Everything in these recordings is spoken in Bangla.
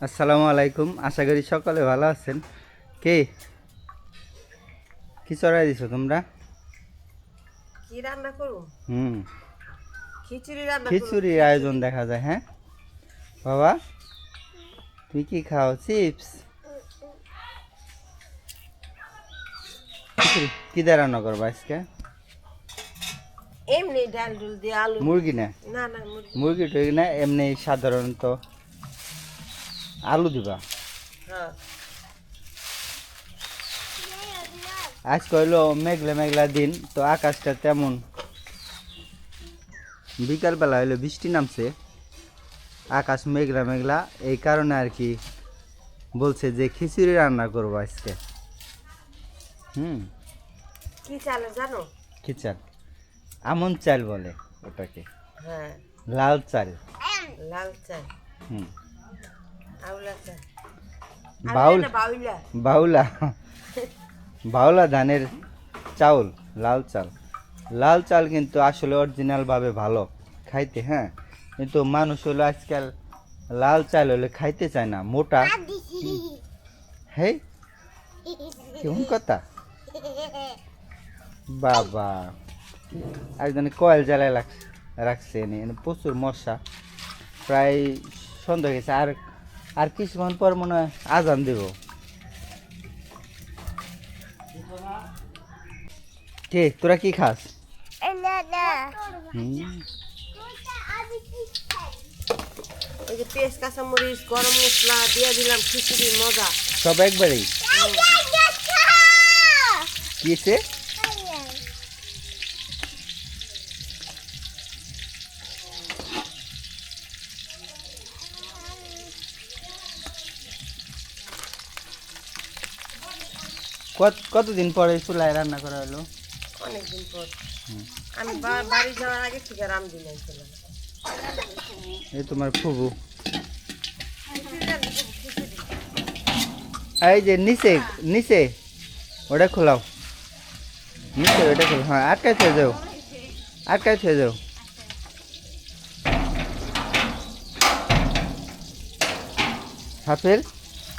আসসালামু আলাইকুম, আশা করি সকলে ভালো আছেন। কে কি চড়াই দিছো তোমরা? কি রান্না করব? হুম, খিচুড়ি রান্না করব। খিচুড়ির আয়োজন দেখা যায়। হ্যাঁ বাবা, তুমি কি খাও? চিপস? খিচুড়ি কি দিয়ে রান্না করবো আজকে? এমনি ডাল ডুল দিয়ে আলু। মুরগি না? না না, মুরগি। মুরগি টুরগি না, এমনি সাধারণত আলু দিবা। হ্যাঁ। আজকে হইলো মেঘলা মেঘলা দিন, তো আকাশটা তেমন, বিকালবেলা হইলো বৃষ্টি নামছে, আকাশ মেঘলা মেঘলা, এই কারণে আর কি বলছে যে খিচুড়ি রান্না করবো আজকে। হুম, কি চালে জানো? কি চাল? আমন চাল বলে ওটাকে, হ্যাঁ, লাল চাল। লাল চাল। হুম, আউলা চাল। বাউল, বাউলা। বাউলা, বাউলা ধানের চাউল, লাল চাল। লাল চাল কিন্তু আসলে অরিজিনাল ভাবে ভালো খাইতে। হ্যাঁ, কিন্তু মানুষ হলো আজকাল লাল চাল হলে খাইতে চায় না, মোটা। হে, কেমন কথা বাবা! একজনে কয়েল জ্বালায় রাখছে এনে প্রচুর মশা, প্রায় সন্ধ্যা গেছে। আর আর কিছুক্ষণ পর মনে হয় আজান দেব। কে তোরা কি খাস? হুম, এই যে পেঁয়াজ কাঁচামরিচ গরম মশলা দিয়ে দিলাম, খিচুড়ির মজা। সব একবারেই কিসে? কতদিন পরে চুলায় রান্না করা হলো? অনেকদিন পর। আমি বাড়ি যাওয়ার আগে থেকে রান্ধি নাই ছিলাম। এই তোমার ফুবু। খিচুড়ি রান্না করবো, খিচুড়ি। এই যে নিচে, নিচে ওটা খোলাও, নিচে ওটা খোলো। হ্যাঁ, আটকায় থয়ে যাও, আটকায় থয়ে যাও। হাফের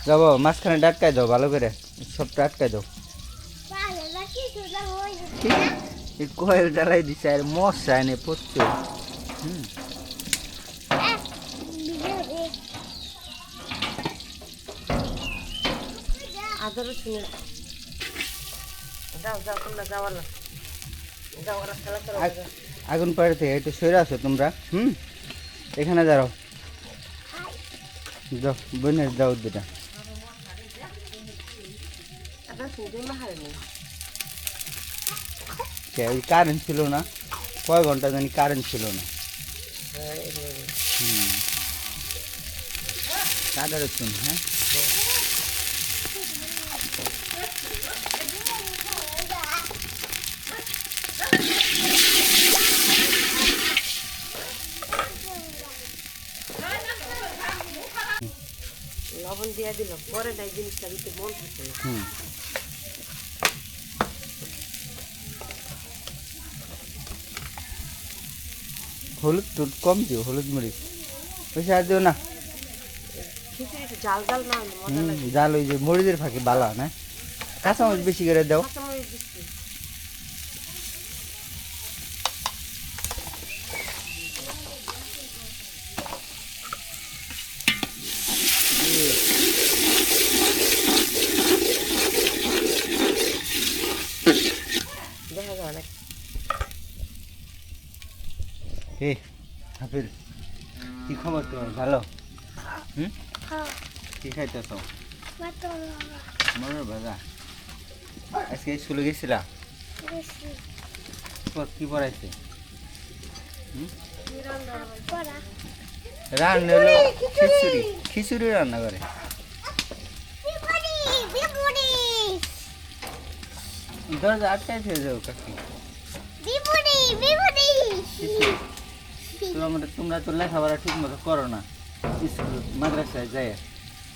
যাবো মাঝখানে আটকায় দাও, ভালো করে সবটা আটকায় দাও। এই কয়েল জ্বালাই দিছে আর মশা এনে পড়ছে। হুম, আদা রসুনের যাও যাও, তোমরা যাওয়ার না, যাওয়ার খেলা করো। আগুন পাড়ে থেকে একটু সরে আসো তোমরা। হুম, এখানে দাঁড়াও, যাও বোনের দাও দুটা। আদা শুনতে মাহারে নেই। ওই কারেন্ট ছিল না, কয় ঘন্টা জানি কারেন্ট ছিল না। হ্যাঁ, এগুলো। হুম, আদা রসুন। হ্যাঁ, লবণ দিয়ে দিলাম, পরে নাই জিনিসটা দিতে মন থাকে না। হুম, হলুদ টুট কম দিও, হলুদ মরিচ বেশি আর দিও না। খিচুড়ি একটু জাল জাল না হলে মজা হুম, লাগে। জাল ওই যে মরিচের ফাঁকি বালা না, কাঁচামরিচ বেশি করে দাও। কাঁচামরিচ দিচ্ছি। দেখা যায় না। হে হাফিজ, কি খবর তোমার? ভালো? হুম, কি খাইতেছ? মনের ভাজা। আজকে স্কুলে গেছিলা? কি পড়াইছে? হুম, রান্না হলো খিচুড়ি, খিচুড়ি রান্না করে। দরজা আটকাই থেকে যাও কাকি। তোমরা তো লেখাপড়া ঠিক মতো করো না, স্কুল মাদ্রাসায় যায়।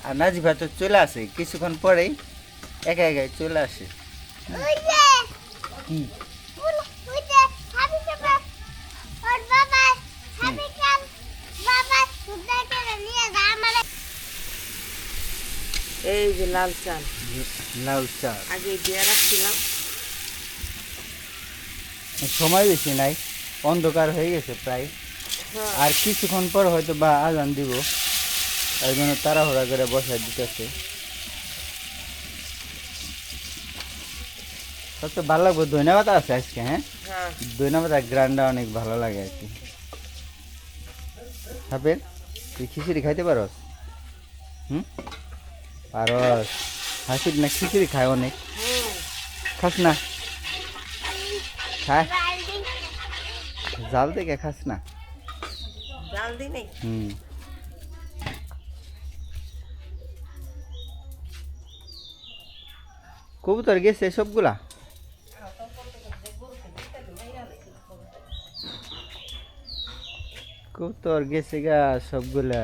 আর নাজিফা তো চলে আসে কিছুক্ষণ পরেই, একা একাই চলে আসে। কি এই যে লাল চাল লাল চাল আগে দিয়ে রাখছিলাম। সময় বেশি নাই, অন্ধকার হয়ে গেছে প্রায়, হ্যাঁ আর কিছুক্ষণ পর হয়তো বা আজান দিব, তাই জন্য তাড়াহুড়া করে বসায় দিতেছে। সবচেয়ে ভালো লাগবে ধনিয়া পাতা আছে আজকে, হ্যাঁ হ্যাঁ ধনিয়া পাতা গ্রানটা অনেক ভালো লাগে আর কি। হাফের তুই খিচুড়ি খাইতে পারস? হুম, পারস? হাসির না খিচুড়ি খায় অনেক, হুম খাস না? খায়, জাল থেকে খাস না? জাল দিই নাই। হুম, কবুতর গেছে সবগুলা? কবুতর গেছে গা সবগুলা।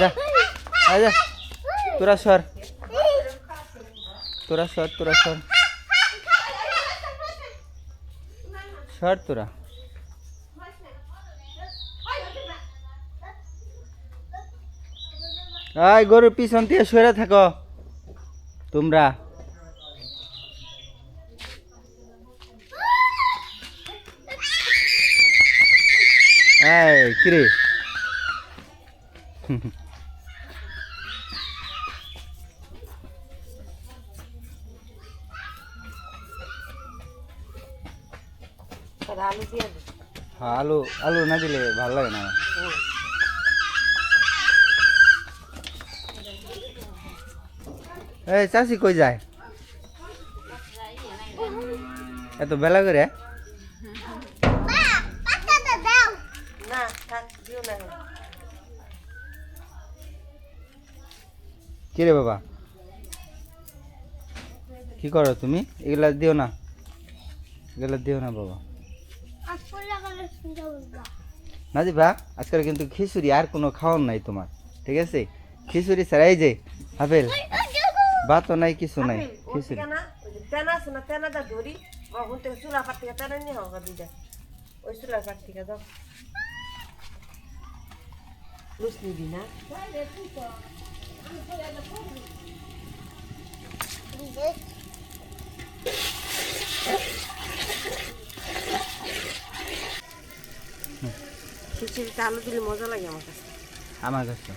যা আয় যা, তোরা সর, তোরা সর, তোরা সর, সর তোরা। আয় গরুর পিছন দিয়ে সরে থাকো তোমরা। এই কিরে, তাহলে আলু দিয়ে দিই। হ্যাঁ আলু, আলু না দিলে ভালো লাগে না আমার। হুম। এই চাষি কই যায় এত বেলা করে? না থাক দিও না এখন। কিরে বাবা, কি করো তুমি? এগুলা দিও না, এগুলা দিও না বাবা। না দিবা, আজকাল কিন্তু খিচুড়ি আর কোনো খাওয়ার নাই তোমার, ঠিক আছে? খিচুড়ি ছাড়াই যে আপেল ভাতও নাই, কিছু নাই, আপেল, ওর খিচুড়ি। থেকে না, ওই যে তেনা আছে না, তেনাটা ধরি, ওখান থেকে চুলা পাট থেকে তেনা নিয়ে হোক দুইটা। ওই চুলার পাট থেকে দাও। লুচ নিবি না? খিচুড়িতে আলু দিলে মজা লাগে আমার কাছে। আমার কাছে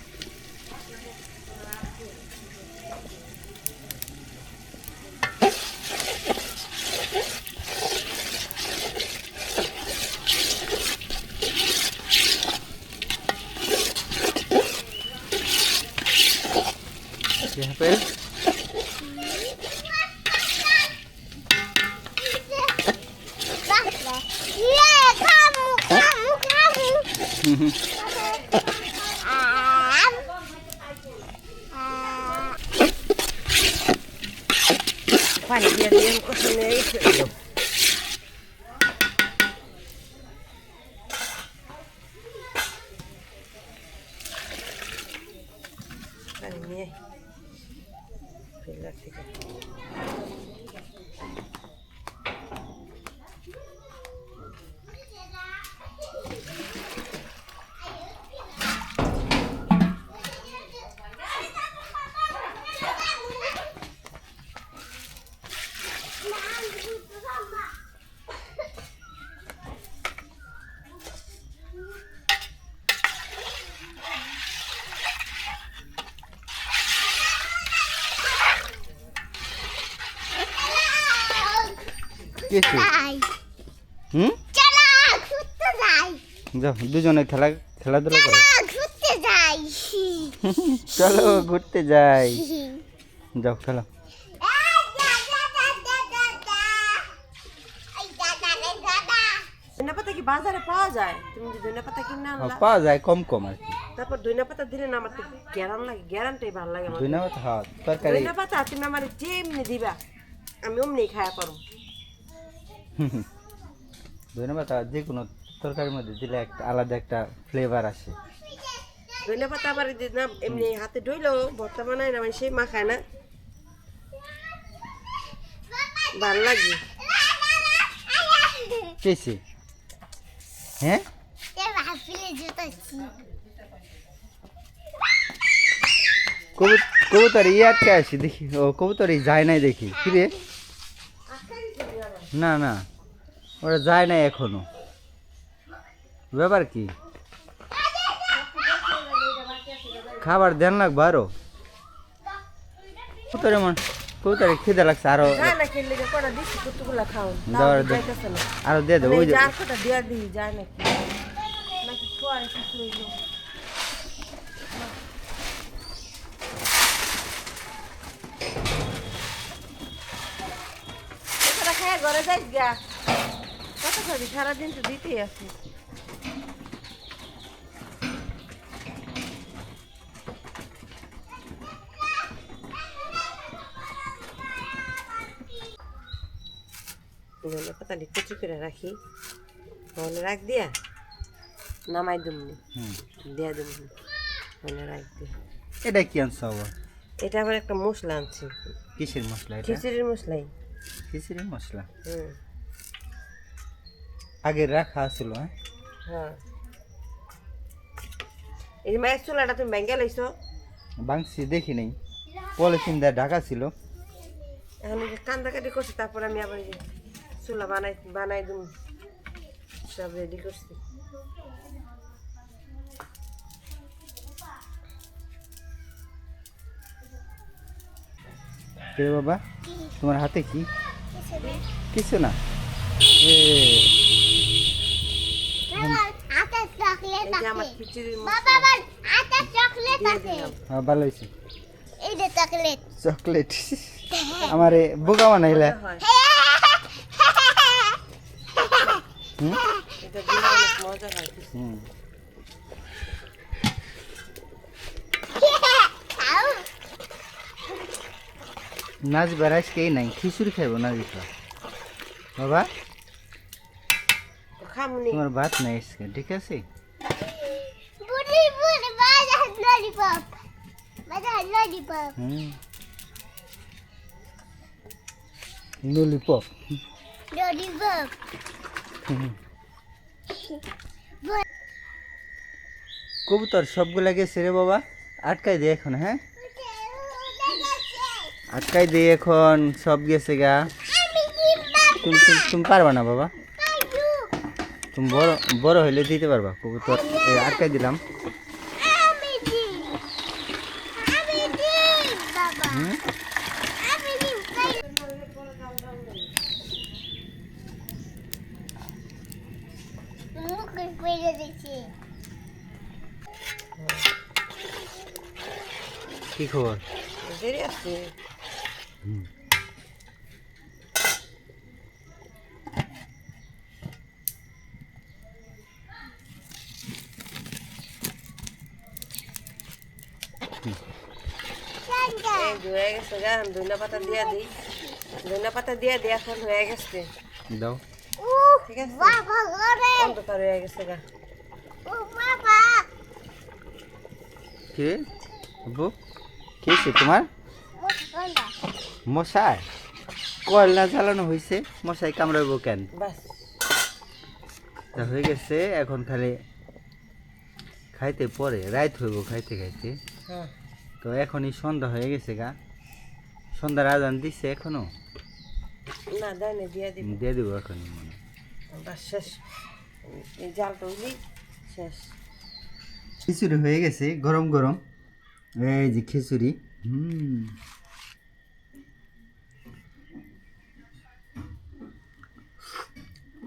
কি আপেল? পানি দিয়ে দিয়ে কষানো হয়ে গেছে। পানি নিয়ে ফিল্টার থেকে কিছু হুম, যাও দুজনে খেলাধুলা করো। চলো ঘুরতে যাই, যাও খেলো। ধনিয়া পাতা কি বাজারে পাওয়া যায়? তুমি যে ধনিয়া পাতা কিনে আনলা, পাওয়া যায় কম কম আর কি। তারপর ধনিয়া পাতা দিলে না আমার তো গ্যারান লাগে, গ্যারানটাই ভালো লাগে আমার। ধনিয়া পাতা, হ্যাঁ তরকারি। ধনিয়া পাতা তুমি আমার যেমনি দিবা আমি অমনি খায়া পারো। ধনিয়া পাতা যে কোনো তরকারির মধ্যে দিলে একটা আলাদা একটা ফ্লেভার আসে। ধনিয়া পাতা আবার এই যে না এমনি হাতে ধুইলো ভর্তা বানায় না, মানে সেই মাখায় না, ভাল লাগে। কেসে হ্যাঁ, কবুতর আটকে আসি দেখি, ও কবুতর যায় নাই দেখি কি রে, না না ওরা যায় নাই এখনো, ব্যাপার কি খাবার দেন লাগবো আরো, কবুতরে খিদে লাগছে আরো, যায় না খেললে যে কটা দিচ্ছি কতগুলা খাওন যাওয়ার যাইতেছে না আরো দিয়ে দেবো ওই যে যার কটা দিয়া দিই যায় নাকি নাকি খোয়াই কিছু হইলো এটা খায় ঘরে যাইস গা কত খাবি সারাদিন তো দিতেই আছি পাতালি কুচি করে রাখি তাহলে রাখ দিয়া নামাই দুমনি দিয়া দুমনি তাহলে রাখ দিয়া এটা কি আনছো আবার, এটা আবার একটা মশলা আনছি কিসের মশলা এটা, খিচুড়ির মশলাই খিচুড়ির মশলা হুম আগে রাখা ছিল, হ্যাঁ হ্যাঁ এই মায়ের চুলাটা তুমি ভেঙে লাইছো বাংসি দেখি নেই, পলিথিন দিয়ে ঢাকা ছিল, এখন এই যে কান্দাকাটি করছি তারপর আমি আবার এই যে চুলা বানাই দিম সব রেডি করছি কে বাবা তোমার হাতে কি, কিছু না, এ এই যে আমার খিচুড়ির মশলা দিয়ে দিলাম ভালো হয়েছে, এই যে চকলেট চকলেট আমারে বোকা বানাইলা, হয় হুম এটা দিলে অনেক মজা হয় হুম নাচবার আজকেই নাই, খিচুড়ি খাইব নাজিবা বাবা, খামুনি তোমার ভাত নাই আজকে, ঠিক আছে, বুড়ি বুড়ি বাজার ললিপপ বাজার ললিপপ হুম ললিপপ, ললিপপ কবুতর সবগুলা গেছে রে বাবা, আটকাই দে এখন, হ্যাঁ আটকাই দে এখন, সব গেছে গা, তুমি পারবা না বাবা, তুমি বড় বড় হইলে দিতে পারবা কবুতর, আটকাই দিলাম, বাবা হুম আমি দিই মুখে পেয়ে দিছি কি খবর, দেরি আছে এই যে হয়ে গেছে গা ধনিয়া পাতা দিয়া দিই ধনিয়া পাতা দিয়া দিই এখন হয়ে গেছে দাও, ঠিক আছে বাবা ঘরে অন্ধকার হয়ে গেছে গা ও বাবা কি রে আব্বু, কি হয়েছে তোমার, বন্ধা মশাই কয়লা জ্বালানো হয়েছে, মশাই কামড়াবো কেন, বাস তা হয়ে গেছে, এখন খালি খাইতে পরে রাত হইব খাইতে খাইতে, হ্যাঁ তো এখনই সন্ধ্যা হয়ে গেছে গা, সন্ধ্যার আজান দিচ্ছে এখনো, না দেয় না দিয়া দিবি দিয়ে দেবো এখনই মনে, বাস শেষ এই জালটা উঠলি শেষ খিচুড়ি হয়ে গেছে গরম গরম, এই যে খিচুড়ি,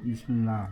বিসমিল্লাহ,